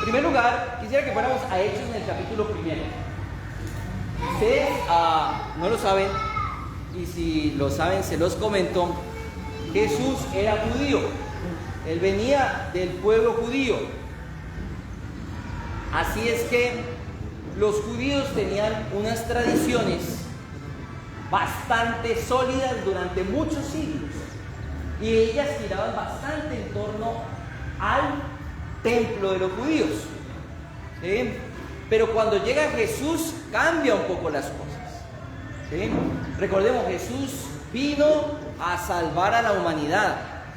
En primer lugar, quisiera que fuéramos a Hechos en el capítulo 1. Ustedes no lo saben, y si lo saben se los comento. Jesús era judío, él venía del pueblo judío. Así es que los judíos tenían unas tradiciones bastante sólidas durante muchos siglos, y ellas giraban bastante en torno al templo de los judíos, ¿sí? Pero cuando llega Jesús cambia un poco las cosas, ¿sí? Recordemos, Jesús vino a salvar a la humanidad,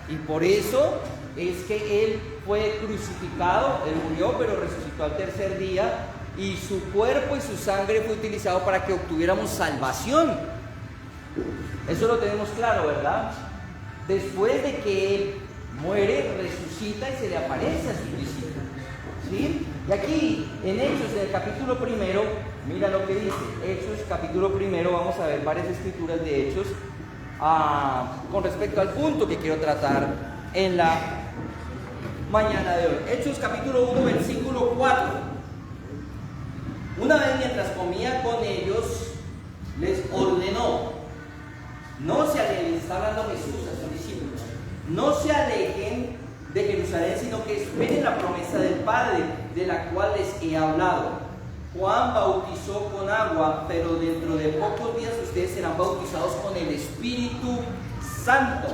y por eso es que Él fue crucificado, Él murió, pero resucitó al tercer día, y su cuerpo y su sangre fue utilizado para que obtuviéramos salvación. Eso lo tenemos claro, ¿verdad? Después de que Él muere, resucita y se le aparece a sus discípulos, ¿sí? Y aquí, en Hechos, en el capítulo 1, mira lo que dice. Hechos, capítulo 1, vamos a ver varias escrituras de Hechos con respecto al punto que quiero tratar en la mañana de hoy. Hechos, capítulo 1, versículo 4. Una vez mientras comía con ellos, les ordenó: no se alejen, está hablando Jesús a sus discípulos, no se alejen de Jerusalén, sino que esperen la promesa del Padre, de la cual les he hablado. Juan bautizó con agua, pero dentro de pocos días ustedes serán bautizados con el Espíritu Santo.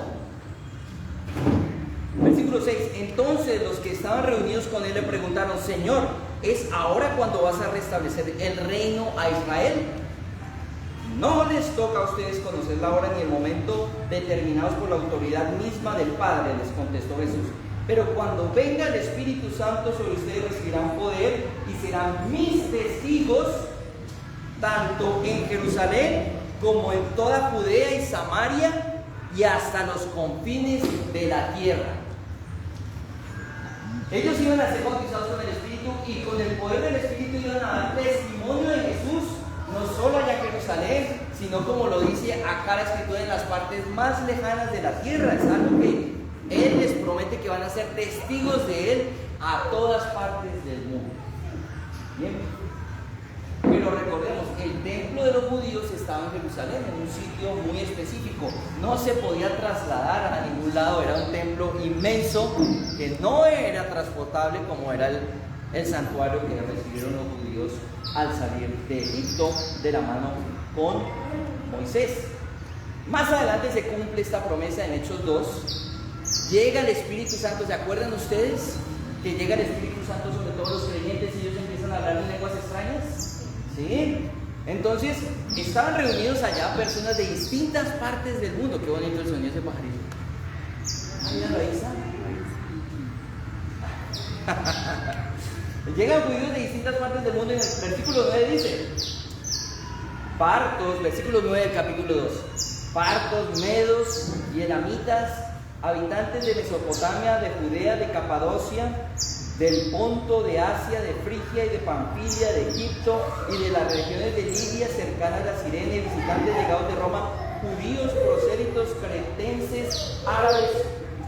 Versículo 6. Entonces los que estaban reunidos con él le preguntaron: Señor, ¿es ahora cuando vas a restablecer el reino a Israel? No les toca a ustedes conocer la hora ni el momento determinados por la autoridad misma del Padre, les contestó Jesús. Pero cuando venga el Espíritu Santo sobre ustedes recibirán poder y serán mis testigos, tanto en Jerusalén como en toda Judea y Samaria y hasta los confines de la tierra. Ellos iban a ser bautizados con el Espíritu, y con el poder del Espíritu iban a dar testimonio de Jesús, no solo allá en Jerusalén, sino, como lo dice acá la Escritura, en las partes más lejanas de la tierra. Es algo que Él les promete, que van a ser testigos de Él a todas partes del mundo. Bien, pero recordemos, el templo de los judíos estaba en Jerusalén, en un sitio muy específico. No se podía trasladar a ningún lado, era un templo inmenso que no era transportable como era el santuario que recibieron los judíos al salir de Egipto de la mano con Moisés. Más adelante se cumple esta promesa en Hechos 2. Llega el Espíritu Santo. ¿Se acuerdan ustedes que llega el Espíritu Santo sobre todos los creyentes y ellos empiezan a hablar en lenguas extrañas? ¿Sí? Entonces estaban reunidos allá personas de distintas partes del mundo. Qué bonito el sonido de ese pajarito. Míralo ahí, está. Llegan judíos de distintas partes del mundo, y en el versículo 9 dice: partos, versículo 9 del capítulo 2, partos, medos y elamitas, habitantes de Mesopotamia, de Judea, de Capadocia, del Ponto, de Asia, de Frigia y de Panfilia, de Egipto y de las regiones de Libia cercanas a la Cirene, visitantes llegados de Roma, judíos, prosélitos, cretenses, árabes,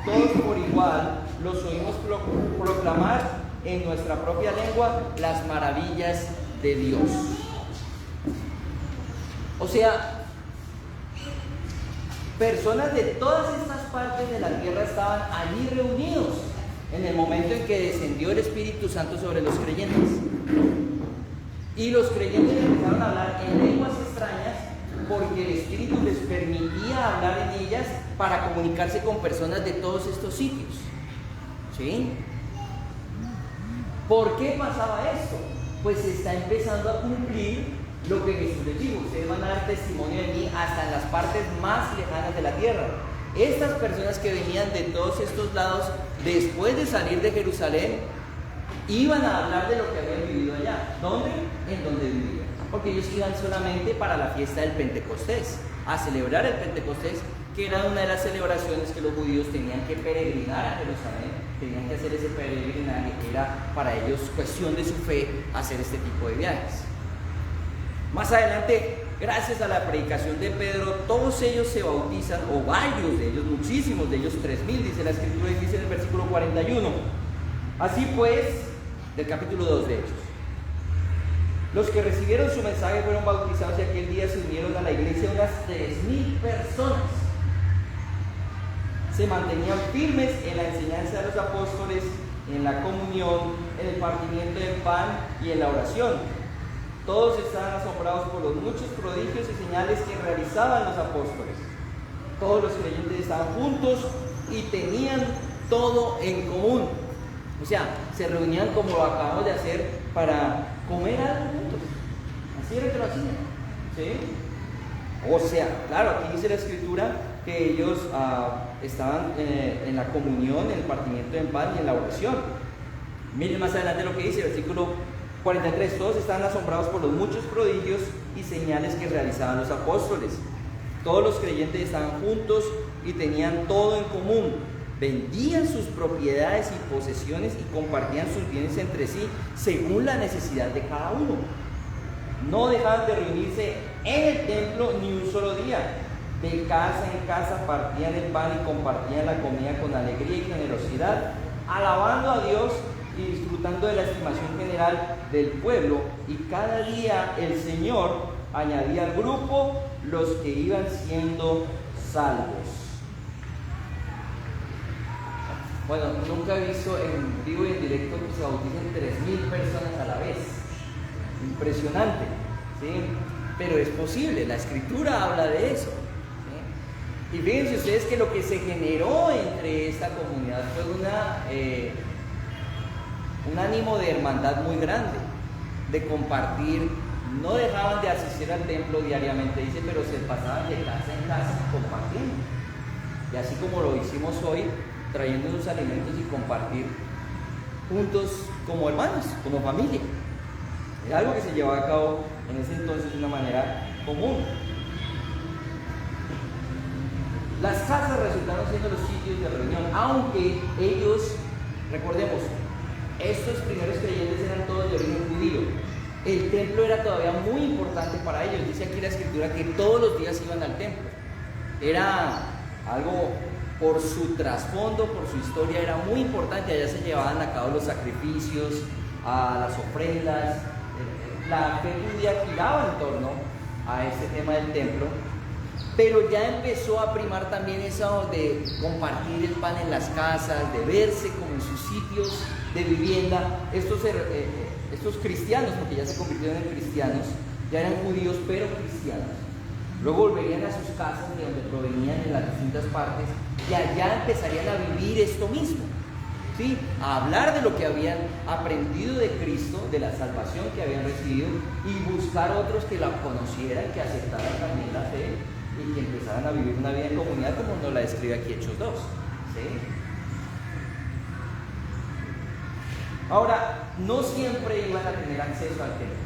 todos por igual, los oímos proclamar en nuestra propia lengua las maravillas de Dios. O sea, personas de todas estas partes de la tierra estaban allí reunidos en el momento en que descendió el Espíritu Santo sobre los creyentes. Y los creyentes empezaron a hablar en lenguas extrañas porque el Espíritu les permitía hablar en ellas para comunicarse con personas de todos estos sitios. ¿Sí? ¿Por qué pasaba esto? Pues se está empezando a cumplir lo que Jesús les dijo: ustedes van a dar testimonio de mí hasta en las partes más lejanas de la tierra. Estas personas que venían de todos estos lados, después de salir de Jerusalén, iban a hablar de lo que habían vivido allá. ¿Dónde? En donde vivían. Porque ellos iban solamente para la fiesta del Pentecostés, a celebrar el Pentecostés, que era una de las celebraciones que los judíos tenían que peregrinar a Jerusalén, tenían que hacer ese peregrinaje, que era para ellos cuestión de su fe hacer este tipo de viajes. Más adelante, gracias a la predicación de Pedro, todos ellos se bautizan, o varios de ellos, muchísimos de ellos, 3,000, dice la Escritura, y dice en el versículo 41. Así pues, del capítulo 2 de Hechos. Los que recibieron su mensaje fueron bautizados y aquel día se unieron a la iglesia unas 3.000 personas. Se mantenían firmes en la enseñanza de los apóstoles, en la comunión, en el partimiento del pan y en la oración. Todos estaban asombrados por los muchos prodigios y señales que realizaban los apóstoles. Todos los creyentes estaban juntos y tenían todo en común. O sea, se reunían como lo acabamos de hacer para comer algo juntos. Así era que lo hacían. ¿Sí? O sea, claro, aquí dice la escritura que ellos estaban en la comunión, en el partimiento del pan y en la oración. Miren más adelante lo que dice, versículo 43. Todos estaban asombrados por los muchos prodigios y señales que realizaban los apóstoles. Todos los creyentes estaban juntos y tenían todo en común. Vendían sus propiedades y posesiones y compartían sus bienes entre sí según la necesidad de cada uno. No dejaban de reunirse en el templo ni un solo día. De casa en casa partían el pan y compartían la comida con alegría y generosidad, alabando a Dios y disfrutando de la estimación general del pueblo. Y cada día el Señor añadía al grupo los que iban siendo salvos. Bueno, nunca he visto en vivo y en directo que se bauticen 3.000 personas a la vez. Impresionante, ¿sí? Pero es posible, la escritura habla de eso, ¿sí? Y fíjense ustedes que lo que se generó entre esta comunidad fue un ánimo de hermandad muy grande, de compartir. No dejaban de asistir al templo diariamente, dice, pero se pasaban de casa en casa compartiendo. Y así como lo hicimos hoy, trayendo unos alimentos y compartir juntos como hermanos, como familia. Era algo que se llevaba a cabo en ese entonces de una manera común. Las casas resultaron siendo los sitios de reunión, aunque ellos, recordemos, estos primeros creyentes eran todos de origen judío. El templo era todavía muy importante para ellos. Dice aquí la escritura que todos los días iban al templo. Era algo, por su trasfondo, por su historia, era muy importante. Allá se llevaban a cabo los sacrificios, las ofrendas. La fe judía giraba en torno a este tema del templo, pero ya empezó a primar también eso de compartir el pan en las casas, de verse como en sus sitios de vivienda. Estos cristianos, porque ya se convirtieron en cristianos, ya eran judíos pero cristianos. Luego volverían a sus casas de donde provenían en las distintas partes y allá empezarían a vivir esto mismo, ¿sí? A hablar de lo que habían aprendido de Cristo, de la salvación que habían recibido, y buscar otros que la conocieran, que aceptaran también la fe y que empezaran a vivir una vida en comunidad como nos la describe aquí Hechos 2, ¿sí? Ahora, no siempre iban a tener acceso al templo.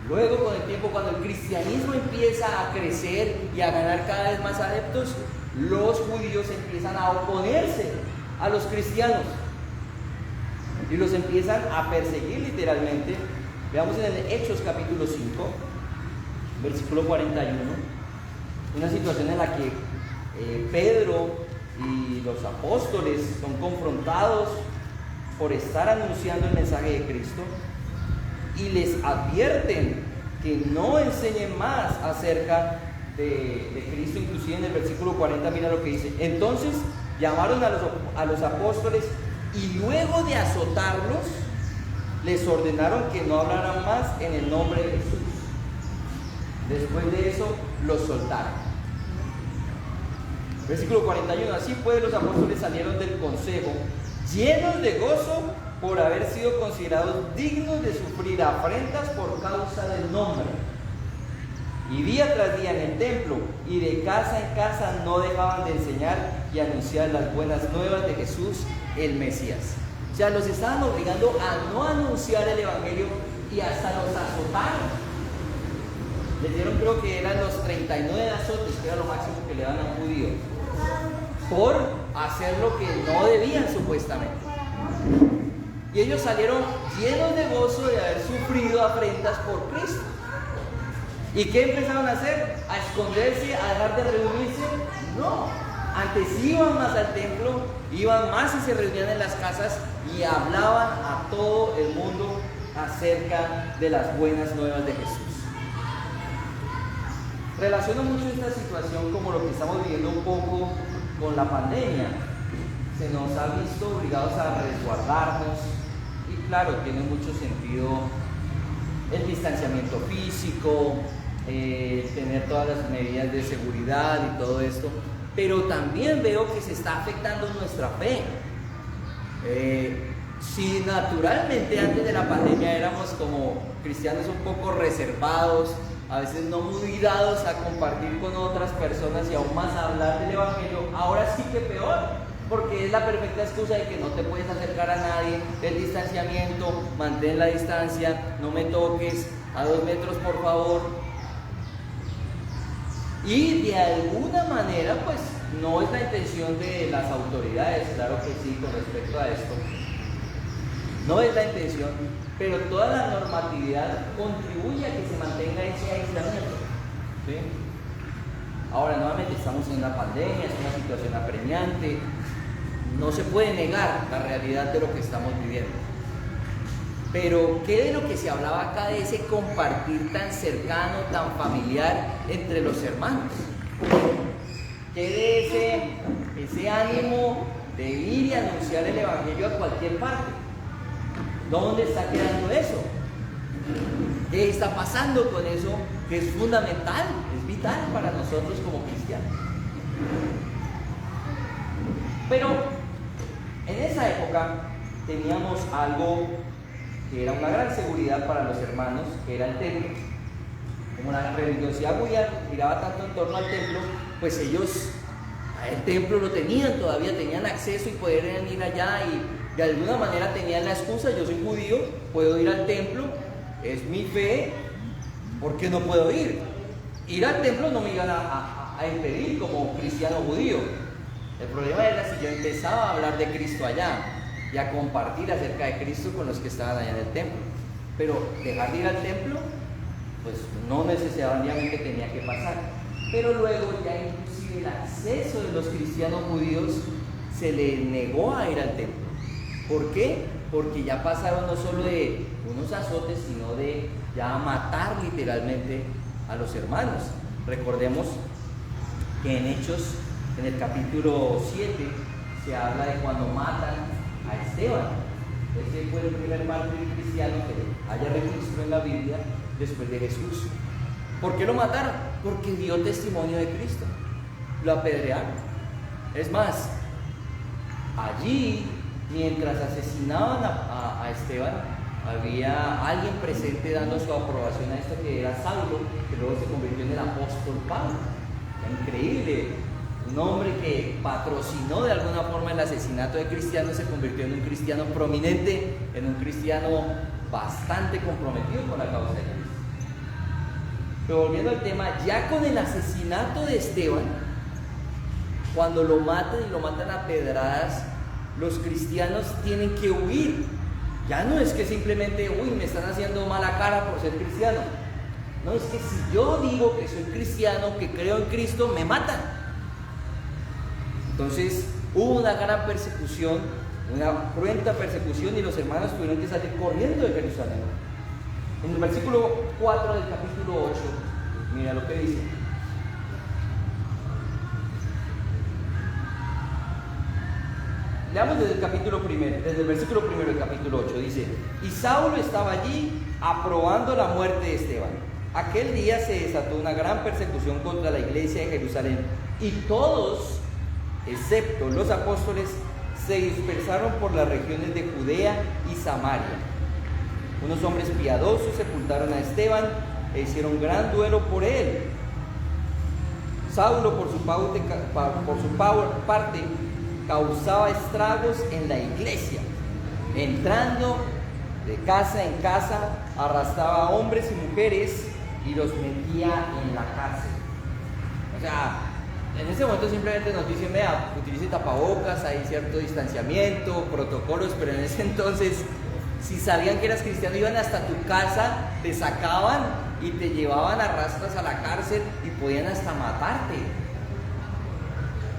Luego, con el tiempo, cuando el cristianismo empieza a crecer y a ganar cada vez más adeptos, los judíos empiezan a oponerse a los cristianos y los empiezan a perseguir literalmente. Veamos en el Hechos capítulo 5, versículo 41, una situación en la que Pedro y los apóstoles son confrontados por estar anunciando el mensaje de Cristo y les advierten que no enseñen más acerca de Cristo. Inclusive en el versículo 40 mira lo que dice: entonces llamaron a los apóstoles y luego de azotarlos les ordenaron que no hablaran más en el nombre de Jesús. Después de eso los soltaron. Versículo 41: así pues los apóstoles salieron del consejo llenos de gozo por haber sido considerados dignos de sufrir afrentas por causa del nombre. Y día tras día en el templo y de casa en casa no dejaban de enseñar y anunciar las buenas nuevas de Jesús el Mesías. O sea, los estaban obligando a no anunciar el evangelio y hasta los azotaron. Les dieron, creo que eran los 39 azotes, que era lo máximo que le daban a un judío, por hacer lo que no debían supuestamente. Y ellos salieron llenos de gozo de haber sufrido afrentas por Cristo. ¿Y qué empezaron a hacer? ¿A esconderse? ¿A dejar de reunirse? No. Antes iban más al templo, iban más y se reunían en las casas y hablaban a todo el acerca de las buenas nuevas de Jesús. Relaciono mucho esta situación como lo que estamos viviendo un poco con la pandemia. Se nos ha visto obligados a resguardarnos y claro, tiene mucho sentido el distanciamiento físico, tener todas las medidas de seguridad y todo esto, pero también veo que se está afectando nuestra fe. Si naturalmente antes de la pandemia éramos como cristianos un poco reservados, a veces no muy dados a compartir con otras personas y aún más a hablar del Evangelio, ahora sí que peor, porque es la perfecta excusa de que no te puedes acercar a nadie, el distanciamiento, mantén la distancia, no me toques, a 2 metros por favor. Y de alguna manera, pues, no es la intención de las autoridades, claro que sí, con respecto a esto. No es la intención, pero toda la normatividad contribuye a que se mantenga ese aislamiento, ¿sí? Ahora, nuevamente, estamos en una pandemia, es una situación apremiante, no se puede negar la realidad de lo que estamos viviendo. Pero, ¿qué de lo que se hablaba acá de ese compartir tan cercano, tan familiar entre los hermanos? ¿Qué de ese ánimo de ir y anunciar el Evangelio a cualquier parte? ¿Dónde está quedando eso? ¿Qué está pasando con eso que es fundamental, es vital para nosotros como cristianos? Pero en esa época teníamos algo que era una gran seguridad para los hermanos, que era el templo. Como la religiosidad giraba tanto en torno al templo, pues ellos el templo lo tenían, todavía tenían acceso y podían ir allá y de alguna manera tenían la excusa: yo soy judío, puedo ir al templo, es mi fe, ¿por qué no puedo ir? Ir al templo no me iban a impedir como cristiano judío. El problema era si yo empezaba a hablar de Cristo allá y a compartir acerca de Cristo con los que estaban allá en el templo. Pero dejar de ir al templo, pues no necesariamente tenía que pasar. Pero luego ya inclusive el acceso de los cristianos judíos se les negó a ir al templo. ¿Por qué? Porque ya pasaron no solo de unos azotes, sino de ya matar literalmente a los hermanos. Recordemos que en Hechos, en el capítulo 7, se habla de cuando matan a Esteban. Ese fue el primer mártir cristiano que haya registro en la Biblia después de Jesús. ¿Por qué lo mataron? Porque dio testimonio de Cristo. Lo apedrearon. Es más, allí, mientras asesinaban a Esteban, había alguien presente dando su aprobación a esto, que era Saulo, que luego se convirtió en el apóstol Pablo. Increíble. Un hombre que patrocinó de alguna forma el asesinato de cristianos se convirtió en un cristiano prominente, en un cristiano bastante comprometido con la causa de Cristo. Pero volviendo al tema, ya con el asesinato de Esteban, cuando lo matan y lo matan a pedradas, los cristianos tienen que huir. Ya no es que simplemente, me están haciendo mala cara por ser cristiano. No, es que si yo digo que soy cristiano, que creo en Cristo, me matan. Entonces hubo una gran persecución, una cruenta persecución, y los hermanos tuvieron que salir corriendo de Jerusalén. En el versículo 4 del capítulo 8, mira lo que dice. Leamos desde el versículo 1 del capítulo 8, dice: y Saulo estaba allí aprobando la muerte de Esteban. Aquel día se desató una gran persecución contra la iglesia de Jerusalén, y todos, excepto los apóstoles, se dispersaron por las regiones de Judea y Samaria. Unos hombres piadosos sepultaron a Esteban e hicieron gran duelo por él. Saulo, por su parte, causaba estragos en la iglesia, entrando de casa en casa, arrastraba a hombres y mujeres y los metía en la cárcel. O sea, en ese momento simplemente nos dicen: vea, utilice tapabocas, hay cierto distanciamiento, protocolos, pero en ese entonces, si sabían que eras cristiano, iban hasta tu casa, te sacaban y te llevaban a rastras a la cárcel y podían hasta matarte.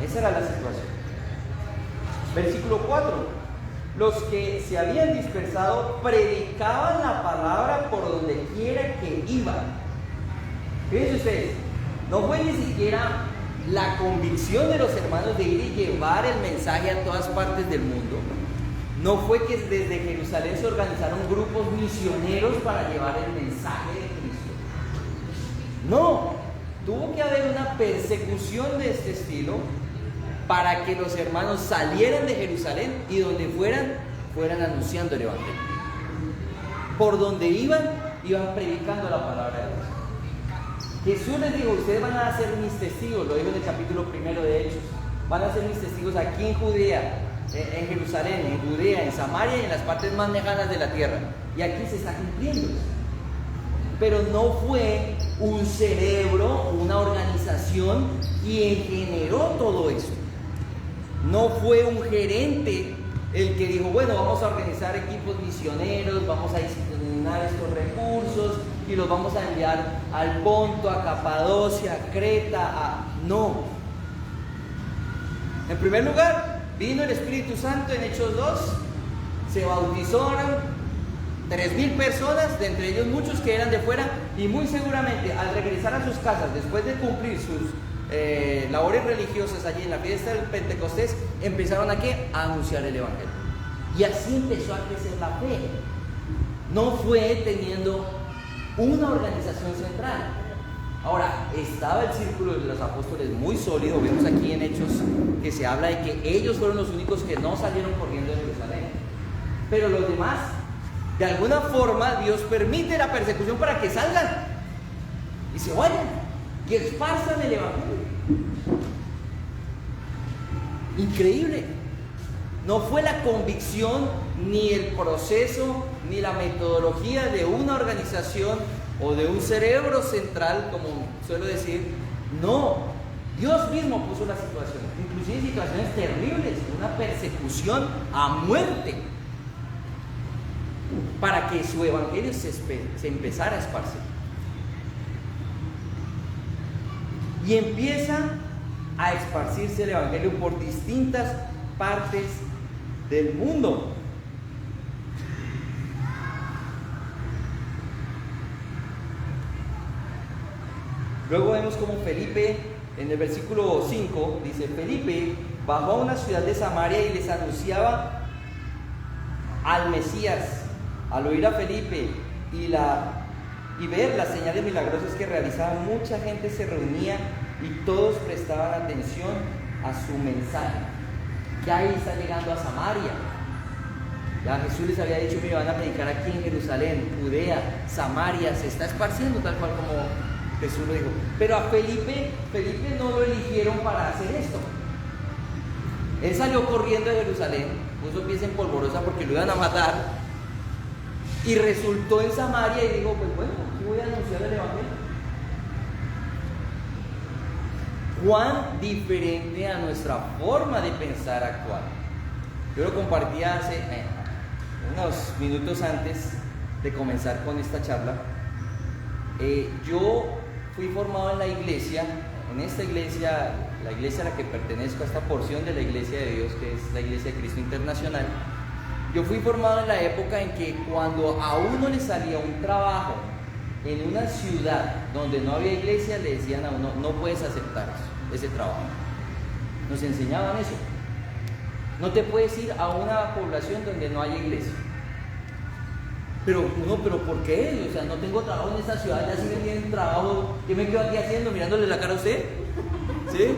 Esa era la situación. Versículo 4. los que se habían dispersado predicaban la palabra por donde quiera que iban. Fíjense ustedes, no fue ni siquiera la convicción de los hermanos de ir y llevar el mensaje a todas partes del mundo. No fue que desde Jerusalén se organizaron grupos misioneros para llevar el mensaje de Cristo. No, tuvo que haber una persecución de este estilo para que los hermanos salieran de Jerusalén y donde fueran anunciando el Evangelio. Por donde iban predicando la palabra de Dios. Jesús les dijo: ustedes van a ser mis testigos, lo dijo en el capítulo 1 de Hechos. Van a ser mis testigos aquí en Judea, en Jerusalén, en Judea, en Samaria y en las partes más lejanas de la tierra. Y aquí se está cumpliendo. Pero no fue un cerebro, una organización quien generó todo esto. No fue un gerente el que dijo: bueno, vamos a organizar equipos misioneros, vamos a destinar estos recursos y los vamos a enviar al Ponto, a Capadocia, a Creta, No. En primer lugar, vino el Espíritu Santo en Hechos 2, se bautizaron 3,000 personas, de entre ellos muchos que eran de fuera, y muy seguramente al regresar a sus casas, después de cumplir sus labores religiosas allí en la fiesta del Pentecostés, empezaron a anunciar el Evangelio. Y así empezó a crecer la fe. No fue teniendo una organización central. Ahora, estaba el círculo de los apóstoles muy sólido. Vemos aquí en Hechos que se habla de que ellos fueron los únicos que no salieron corriendo de Jerusalén. Pero los demás, de alguna forma, Dios permite la persecución para que salgan y se vayan y esparzan el Evangelio. Increíble. No fue la convicción, ni el proceso, ni la metodología de una organización o de un cerebro central, como suelo decir. No, Dios mismo puso la situación, inclusive situaciones terribles, una persecución a muerte, para que su evangelio se empezara a esparcir. Y empieza a esparcirse el evangelio por distintas partes del mundo. Luego vemos como Felipe, en el versículo 5, dice: Felipe bajó a una ciudad de Samaria y les anunciaba al Mesías. Al oír a Felipe y ver las señales milagrosas que realizaban, mucha gente se reunía y todos prestaban atención a su mensaje. Ya ahí está llegando a Samaria. Ya Jesús les había dicho: me van a predicar aquí en Jerusalén, Judea, Samaria. Se está esparciendo tal cual como Jesús lo dijo. Pero a Felipe no lo eligieron para hacer esto. Él salió corriendo de Jerusalén, puso pies en polvorosa porque lo iban a matar, y resultó en Samaria y dijo: pues bueno, aquí voy a anunciar el evangelio. Cuán diferente a nuestra forma de pensar actual. Yo lo compartí hace unos minutos antes de comenzar con esta charla. Yo fui formado en la iglesia, en esta iglesia, la iglesia a la que pertenezco, a esta porción de la iglesia de Dios, que es la Iglesia de Cristo Internacional. Yo fui formado en la época en que cuando a uno le salía un trabajo en una ciudad donde no había iglesia, le decían a uno: no puedes aceptar ese trabajo. Nos enseñaban eso. No te puedes ir a una población donde no haya iglesia. Pero ¿por qué? O sea, no tengo trabajo en esta ciudad, ya sí me tienen trabajo, ¿qué me quedo aquí haciendo? ¿Mirándole la cara a usted? ¿Sí?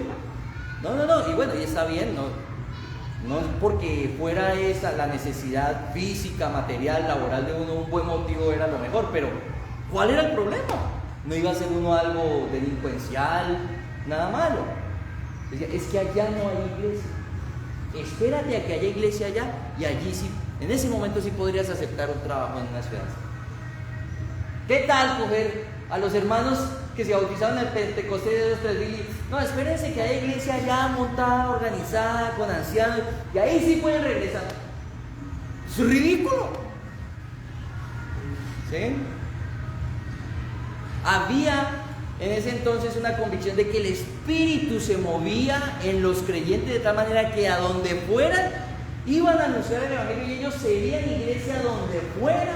No, y bueno, y está bien, no es porque fuera esa la necesidad física, material, laboral de uno, un buen motivo era lo mejor, pero ¿cuál era el problema? No iba a ser uno algo delincuencial, nada malo. Decía: es que allá no hay iglesia. Espérate a que haya iglesia allá y allí sí, en ese momento sí podrías aceptar un trabajo en una ciudad. ¿Qué tal coger a los hermanos que se bautizaron en el Pentecostés de los 3,000? No, espérense que haya iglesia allá montada, organizada, con ancianos, y ahí sí pueden regresar. Es ridículo. ¿Sí? Había en ese entonces una convicción de que el Espíritu se movía en los creyentes de tal manera que a donde fueran iban a anunciar el Evangelio y ellos serían iglesia donde fuera.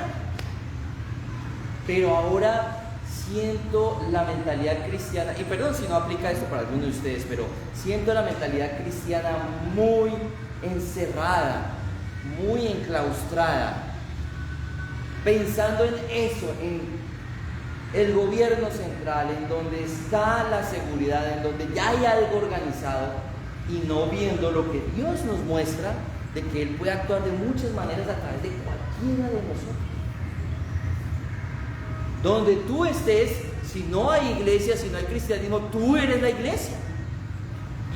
Pero ahora siento la mentalidad cristiana, y perdón si no aplica esto para algunos de ustedes, pero siento la mentalidad cristiana muy encerrada, muy enclaustrada, pensando en eso, en el gobierno central, en donde está la seguridad, en donde ya hay algo organizado, y no viendo lo que Dios nos muestra de que Él puede actuar de muchas maneras a través de cualquiera de nosotros. Donde tú estés, si no hay iglesia, si no hay cristianismo, tú eres la iglesia.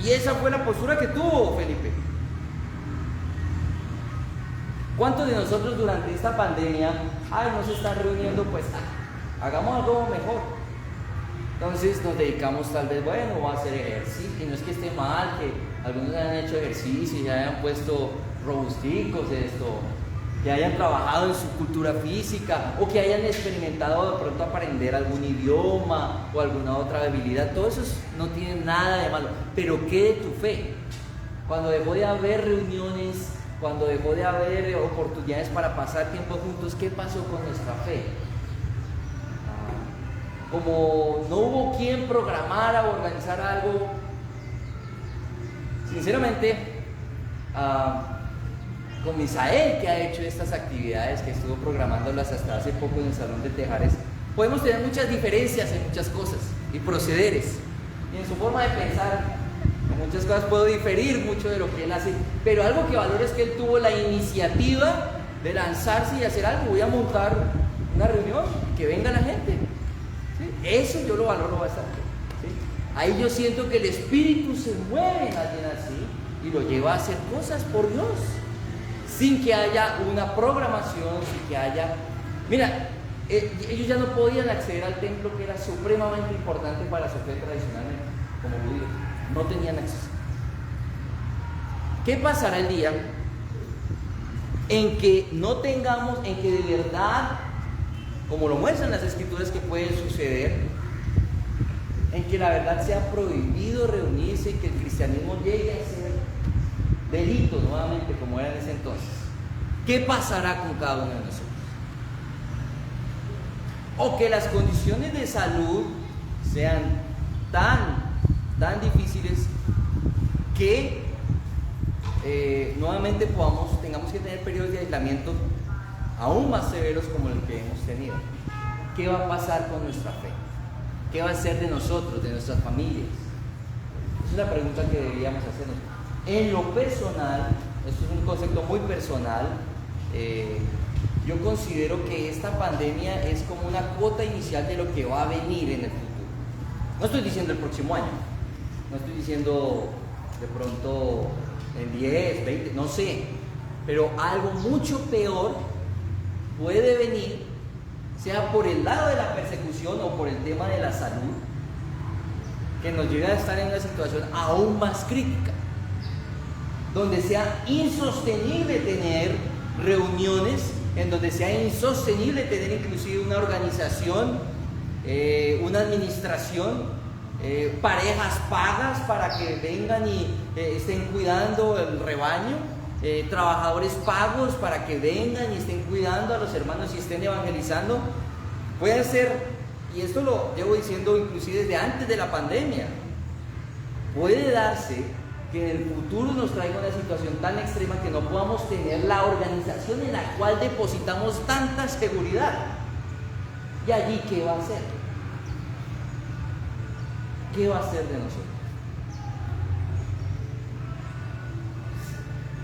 Y esa fue la postura que tuvo Felipe. ¿Cuántos de nosotros durante esta pandemia, no se están reuniendo, pues hagamos algo mejor? Entonces nos dedicamos tal vez, a hacer ejercicio, y no es que esté mal, que algunos hayan hecho ejercicio y hayan puesto robusticos, que hayan trabajado en su cultura física, o que hayan experimentado de pronto aprender algún idioma o alguna otra habilidad. Todo eso no tiene nada de malo, pero ¿qué de tu fe? Cuando dejó de haber reuniones, cuando dejó de haber oportunidades para pasar tiempo juntos, ¿qué pasó con nuestra fe? Como no hubo quien programara o organizar algo, sinceramente, con Misael, que ha hecho estas actividades, que estuvo programándolas hasta hace poco en el Salón de Tejares, podemos tener muchas diferencias en muchas cosas y procederes, y en su forma de pensar. En muchas cosas puedo diferir mucho de lo que él hace, pero algo que valoro es que él tuvo la iniciativa de lanzarse y hacer algo. Voy a montar una reunión, que venga la gente, ¿sí? Eso yo lo valoro bastante, ¿sí? Ahí yo siento que el Espíritu se mueve en alguien así y lo lleva a hacer cosas por Dios, sin que haya una programación, sin que haya... Mira, ellos ya no podían acceder al templo, que era supremamente importante para su fe tradicionalmente, como judíos. No tenían acceso. ¿Qué pasará el día en que no tengamos, en que de verdad, como lo muestran las escrituras que puede suceder, en que la verdad sea prohibido reunirse y que el cristianismo llegue a ser delito nuevamente como era en ese entonces? ¿Qué pasará con cada uno de nosotros? O que las condiciones de salud sean tan difíciles que nuevamente tengamos que tener periodos de aislamiento aún más severos como el que hemos tenido. ¿Qué va a pasar con nuestra fe? ¿Qué va a ser de nosotros, de nuestras familias? Esa es la pregunta que deberíamos hacernos. En lo personal, esto es un concepto muy personal, yo considero que esta pandemia es como una cuota inicial de lo que va a venir en el futuro. No estoy diciendo el próximo año, no estoy diciendo de pronto en 10, 20, no sé, pero algo mucho peor puede venir, sea por el lado de la persecución o por el tema de la salud, que nos lleve a estar en una situación aún más crítica, donde sea insostenible tener reuniones, en donde sea insostenible tener inclusive una organización, una administración, parejas pagas para que vengan y estén cuidando el rebaño, trabajadores pagos para que vengan y estén cuidando a los hermanos y estén evangelizando. Puede ser, y esto lo llevo diciendo inclusive desde antes de la pandemia, puede darse que en el futuro nos traiga una situación tan extrema que no podamos tener la organización en la cual depositamos tanta seguridad. ¿Y allí qué va a hacer? ¿Qué va a hacer de nosotros?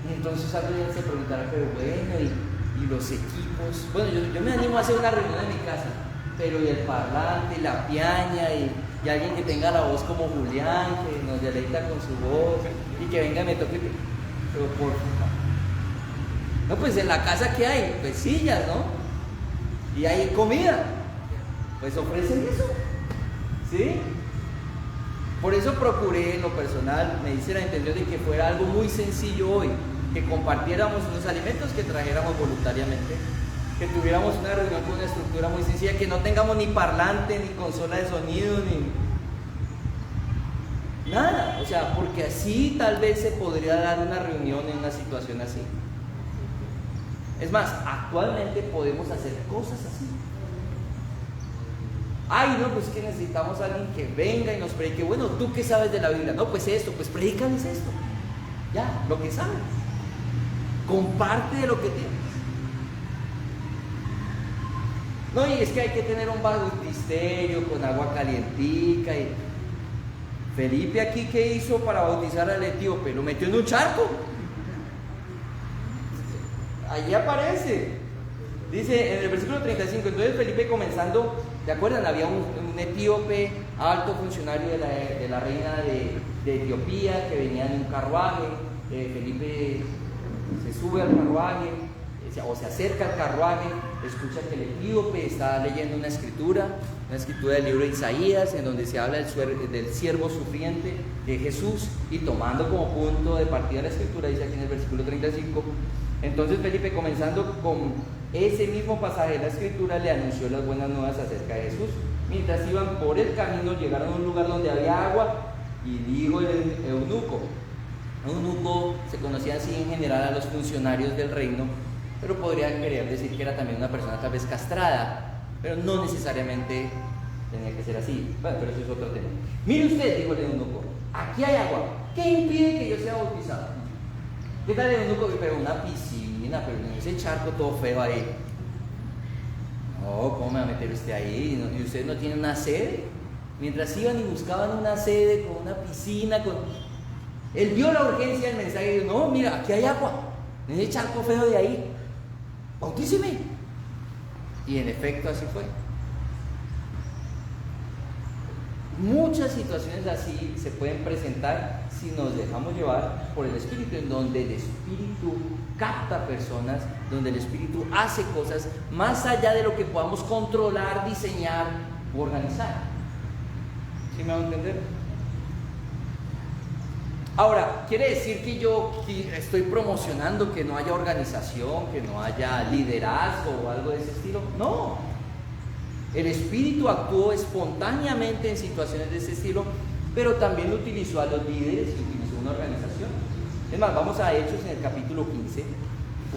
Y entonces alguien se preguntará, pero bueno, y los equipos. Bueno, yo me animo a hacer una reunión en mi casa, pero y el parlante, la piaña, y alguien que tenga la voz como Julián, que nos deleita con su voz, y que venga y me toque. Pero por favor. No, pues en la casa que hay, pues sillas, ¿no? Y hay comida. Pues ofrecen eso, ¿sí? Por eso procuré en lo personal, me hice la intención de que fuera algo muy sencillo hoy, que compartiéramos unos alimentos, que trajéramos voluntariamente, que tuviéramos una reunión con una estructura muy sencilla, que no tengamos ni parlante, ni consola de sonido, ni nada. O sea, porque así tal vez se podría dar una reunión en una situación así. Es más, actualmente podemos hacer cosas así. Ay, no, pues que necesitamos a alguien que venga y nos predique. Bueno, ¿tú qué sabes de la Biblia? No, pues esto, pues predícales esto. Ya, lo que sabes. Comparte de lo que tienes. No, y es que hay que tener un bautisterio con agua calientica. Y Felipe aquí, ¿qué hizo para bautizar al etíope? Lo metió en un charco. Allí aparece. Dice en el versículo 35, entonces Felipe comenzando, ¿te acuerdan? Había un etíope, alto funcionario de la reina de Etiopía, que venía en un carruaje. Felipe se sube al carruaje, o se acerca al carruaje, escucha que el etíope está leyendo una escritura del libro de Isaías, en donde se habla del siervo sufriente de Jesús, y tomando como punto de partida la escritura, dice aquí en el versículo 35, entonces Felipe, comenzando con ese mismo pasaje de la escritura, le anunció las buenas nuevas acerca de Jesús. Mientras iban por el camino, llegaron a un lugar donde había agua, y dijo el eunuco. Eunuco se conocía así en general a los funcionarios del reino, pero podrían querer decir que era también una persona tal vez castrada, pero no necesariamente tenía que ser así. Bueno, pero eso es otro tema. Mire usted, dijo el eunuco, aquí hay agua, ¿qué impide que yo sea bautizado? ¿Qué tal el eunuco? Pero una piscina, pero en ese charco todo feo ahí. No, ¿cómo me va a meter usted ahí? ¿Y usted no tiene una sede? Mientras iban y buscaban una sede con una piscina, él vio la urgencia del mensaje y dijo, no, mira, aquí hay agua, en ese charco feo de ahí, bautíceme. Y en efecto así fue. Muchas situaciones así se pueden presentar si nos dejamos llevar por el Espíritu, en donde el Espíritu capta personas, donde el Espíritu hace cosas más allá de lo que podamos controlar, diseñar u organizar. ¿Sí me van a entender? Ahora, ¿quiere decir que yo estoy promocionando que no haya organización, que no haya liderazgo o algo de ese estilo? No. El Espíritu actuó espontáneamente en situaciones de ese estilo, pero también utilizó a los líderes y utilizó una organización. Es más, vamos a Hechos en el capítulo 15.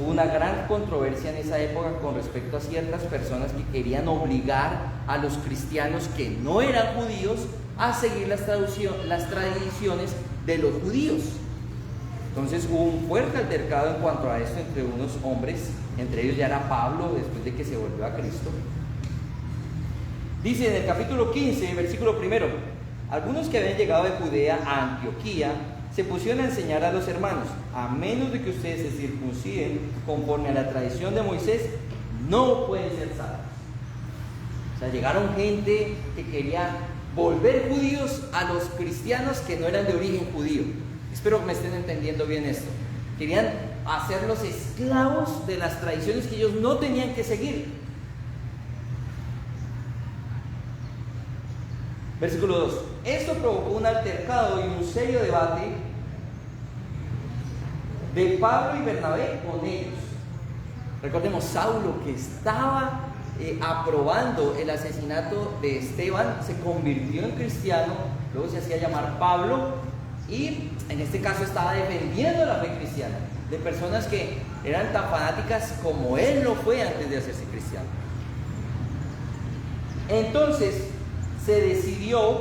Hubo una gran controversia en esa época con respecto a ciertas personas que querían obligar a los cristianos que no eran judíos a seguir las tradiciones de los judíos. Entonces hubo un fuerte altercado en cuanto a esto entre unos hombres, entre ellos ya era Pablo, después de que se volvió a Cristo. Dice en el capítulo 15, versículo 1, algunos que habían llegado de Judea a Antioquía se pusieron a enseñar a los hermanos, a menos de que ustedes se circunciden conforme a la tradición de Moisés, no pueden ser salvos. O sea, llegaron gente que quería volver judíos a los cristianos que no eran de origen judío. Espero que me estén entendiendo bien esto. Querían hacerlos esclavos de las tradiciones que ellos no tenían que seguir. Versículo 2. Esto provocó un altercado y un serio debate de Pablo y Bernabé con ellos. Recordemos, Saulo, que estaba aprobando el asesinato de Esteban, se convirtió en cristiano, luego se hacía llamar Pablo, y en este caso estaba defendiendo la fe cristiana de personas que eran tan fanáticas como él lo fue antes de hacerse cristiano. Entonces se decidió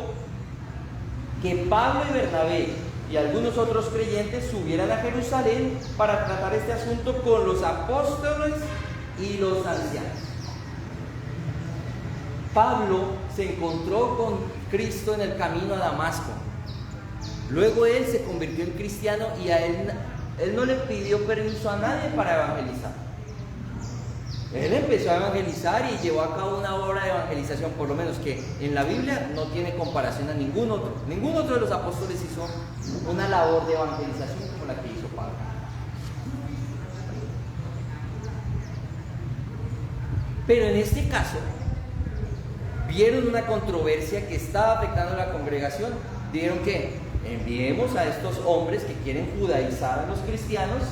que Pablo y Bernabé y algunos otros creyentes subieran a Jerusalén para tratar este asunto con los apóstoles y los ancianos. Pablo se encontró con Cristo en el camino a Damasco. Luego él se convirtió en cristiano y a él no le pidió permiso a nadie para evangelizar. Él empezó a evangelizar y llevó a cabo una obra de evangelización, por lo menos que en la Biblia no tiene comparación a ningún otro. Ningún otro de los apóstoles hizo una labor de evangelización como la que hizo Pablo. Pero en este caso, vieron una controversia que estaba afectando a la congregación. Dijeron que enviemos a estos hombres que quieren judaizar a los cristianos,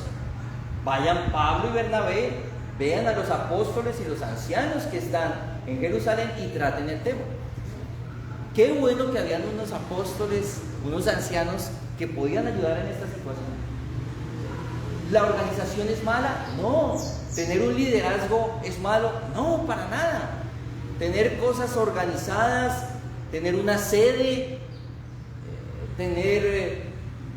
vayan Pablo y Bernabé, vean a los apóstoles y los ancianos que están en Jerusalén y traten el tema. Qué bueno que habían unos apóstoles, unos ancianos que podían ayudar en esta situación. ¿La organización es mala? No, ¿Tener un liderazgo es malo? No, para nada. Tener cosas organizadas, tener una sede, tener,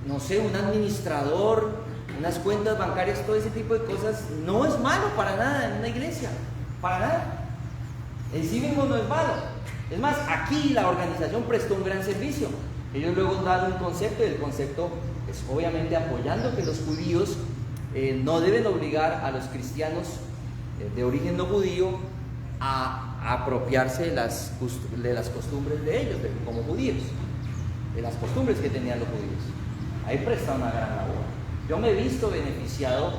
no sé, un administrador, unas cuentas bancarias, todo ese tipo de cosas, no es malo para nada en una iglesia, para nada. En sí mismo no es malo. Es más, aquí la organización prestó un gran servicio. Ellos luego dan un concepto, y el concepto es obviamente apoyando que los judíos no deben obligar a los cristianos de origen no judío a apropiarse de las costumbres de ellos, como judíos, de las costumbres que tenían los judíos. Ahí presta una gran labor. Yo me he visto beneficiado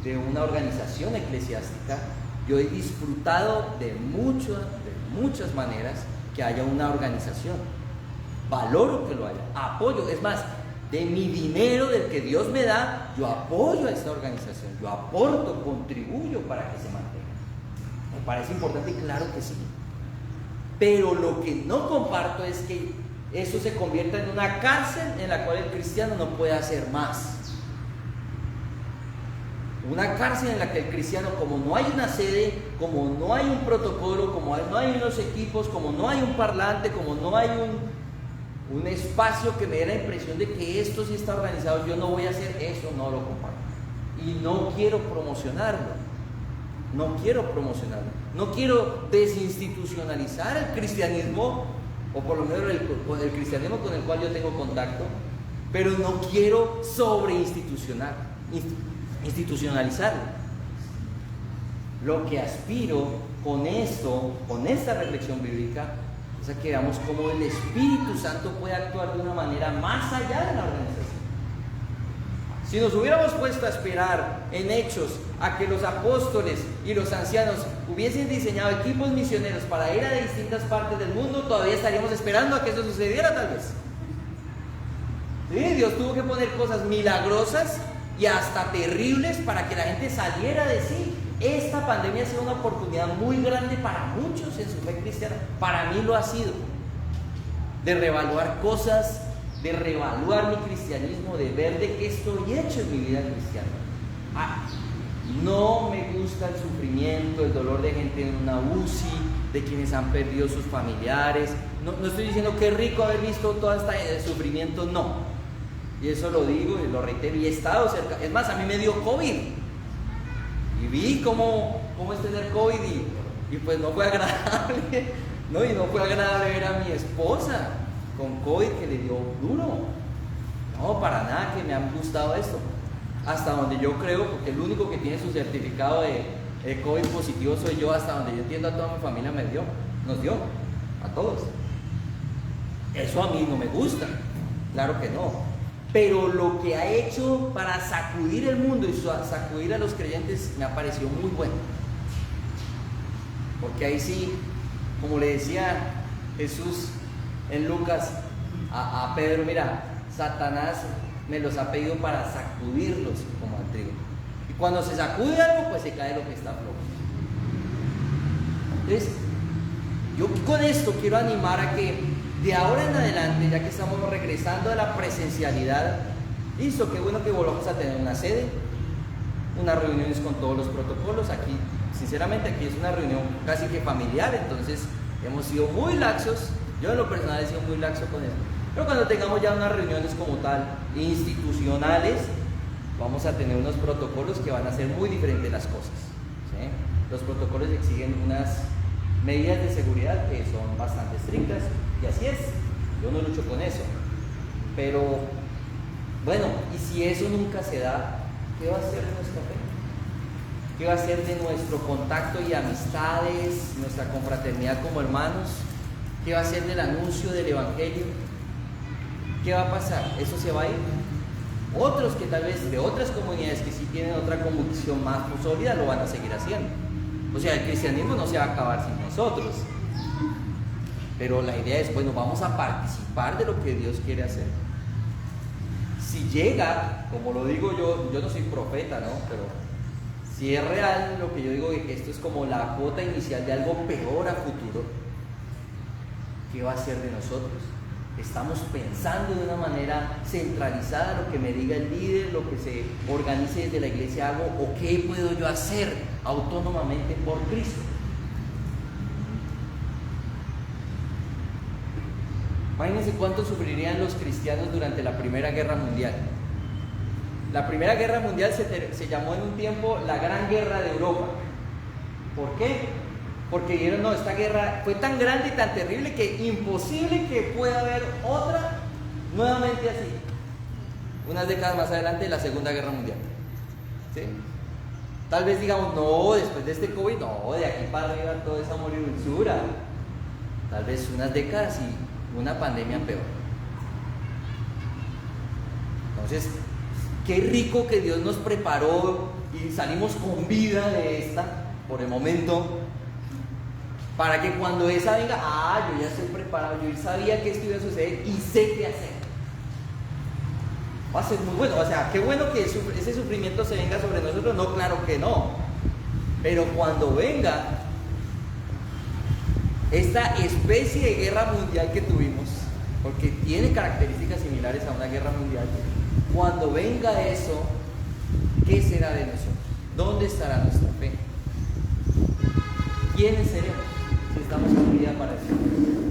de una organización eclesiástica. Yo he disfrutado de muchas maneras que haya una organización. Valoro que lo haya, apoyo, es más, de mi dinero, del que Dios me da, yo apoyo a esta organización, yo aporto, contribuyo para que se mantenga. Me parece importante, claro que sí. Pero lo que no comparto es que eso se convierta en una cárcel en la cual el cristiano no puede hacer más. Una cárcel en la que el cristiano, como no hay una sede, como no hay un protocolo, como no hay unos equipos, como no hay un parlante, como no hay un espacio que me dé la impresión de que esto sí está organizado, yo no voy a hacer eso, no lo comparto. Y no quiero promocionarlo. No quiero desinstitucionalizar el cristianismo, o por lo menos el cristianismo con el cual yo tengo contacto, pero no quiero institucionalizarlo. Lo que aspiro con esto, con esta reflexión bíblica, es a que veamos cómo el Espíritu Santo puede actuar de una manera más allá de la organización. Si nos hubiéramos puesto a esperar en Hechos a que los apóstoles y los ancianos hubiesen diseñado equipos misioneros para ir a distintas partes del mundo, todavía estaríamos esperando a que eso sucediera, tal vez. Sí, Dios tuvo que poner cosas milagrosas y hasta terribles para que la gente saliera de sí. Esta pandemia ha sido una oportunidad muy grande para muchos en su fe cristiana. Para mí lo ha sido. De reevaluar cosas, de reevaluar mi cristianismo, de ver de qué estoy hecho en mi vida cristiana. No me gusta el sufrimiento, el dolor de gente en una UCI, de quienes han perdido sus familiares. No estoy diciendo que es rico haber visto todo este sufrimiento, no. Y eso lo digo y lo reitero, y he estado cerca. Es más, a mí me dio COVID. Y vi cómo es tener COVID y pues no fue agradable, ¿no? Y no fue agradable ver a mi esposa con COVID que le dio duro. No, para nada que me han gustado esto. Hasta donde yo creo, porque el único que tiene su certificado de COVID positivo soy yo, hasta donde yo entiendo a toda mi familia nos dio, a todos. Eso a mí no me gusta, claro que no. Pero lo que ha hecho para sacudir el mundo y sacudir a los creyentes me ha parecido muy bueno. Porque ahí sí, como le decía Jesús en Lucas a Pedro, mira, Satanás me los ha pedido para sacudirlos como al trigo. Y cuando se sacude algo, pues se cae lo que está flojo. Entonces, yo con esto quiero animar a que de ahora en adelante, ya que estamos regresando a la presencialidad, listo, qué bueno que volvamos a tener una sede, unas reuniones con todos los protocolos. Aquí, sinceramente, aquí es una reunión casi que familiar, entonces hemos sido muy laxos. Yo en lo personal he sido muy laxo con eso. Pero cuando tengamos ya unas reuniones como tal, institucionales, vamos a tener unos protocolos que van a ser muy diferentes las cosas, ¿sí? Los protocolos exigen unas medidas de seguridad que son bastante estrictas, y así es, yo no lucho con eso. Pero, bueno, y si eso nunca se da, ¿qué va a ser de nuestra fe? ¿Qué va a ser de nuestro contacto y amistades, nuestra confraternidad como hermanos? ¿Qué va a ser del anuncio del Evangelio? ¿Qué va a pasar? ¿Eso se va a ir? Otros que tal vez de otras comunidades que sí tienen otra convicción más sólida lo van a seguir haciendo. O sea, el cristianismo no se va a acabar sin nosotros. Pero la idea es, bueno, vamos a participar de lo que Dios quiere hacer. Si llega, como lo digo yo no soy profeta, ¿no? Pero si es real lo que yo digo, que esto es como la cuota inicial de algo peor a futuro, ¿qué va a ser de nosotros? Estamos pensando de una manera centralizada lo que me diga el líder, lo que se organice desde la iglesia hago, o qué puedo yo hacer autónomamente por Cristo. Imagínense cuánto sufrirían los cristianos durante la Primera Guerra Mundial. La Primera Guerra Mundial se llamó en un tiempo la Gran Guerra de Europa. ¿Por qué? Porque dijeron, no, esta guerra fue tan grande y tan terrible que imposible que pueda haber otra nuevamente así. Unas décadas más adelante, la Segunda Guerra Mundial. ¿Sí? Tal vez digamos, no, después de este COVID, no, de aquí para arriba todo es amor y dulzura. Tal vez unas décadas y una pandemia peor. Entonces, qué rico que Dios nos preparó y salimos con vida de esta, por el momento, para que cuando esa venga, yo ya estoy preparado, yo sabía que esto iba a suceder y sé qué hacer. Va a ser muy bueno, o sea, qué bueno que ese sufrimiento se venga sobre nosotros, no, claro que no, pero cuando venga esta especie de guerra mundial que tuvimos, porque tiene características similares a una guerra mundial, cuando venga eso, ¿qué será de nosotros? ¿Dónde estará nuestra fe? ¿Quiénes seremos si estamos con vida para eso?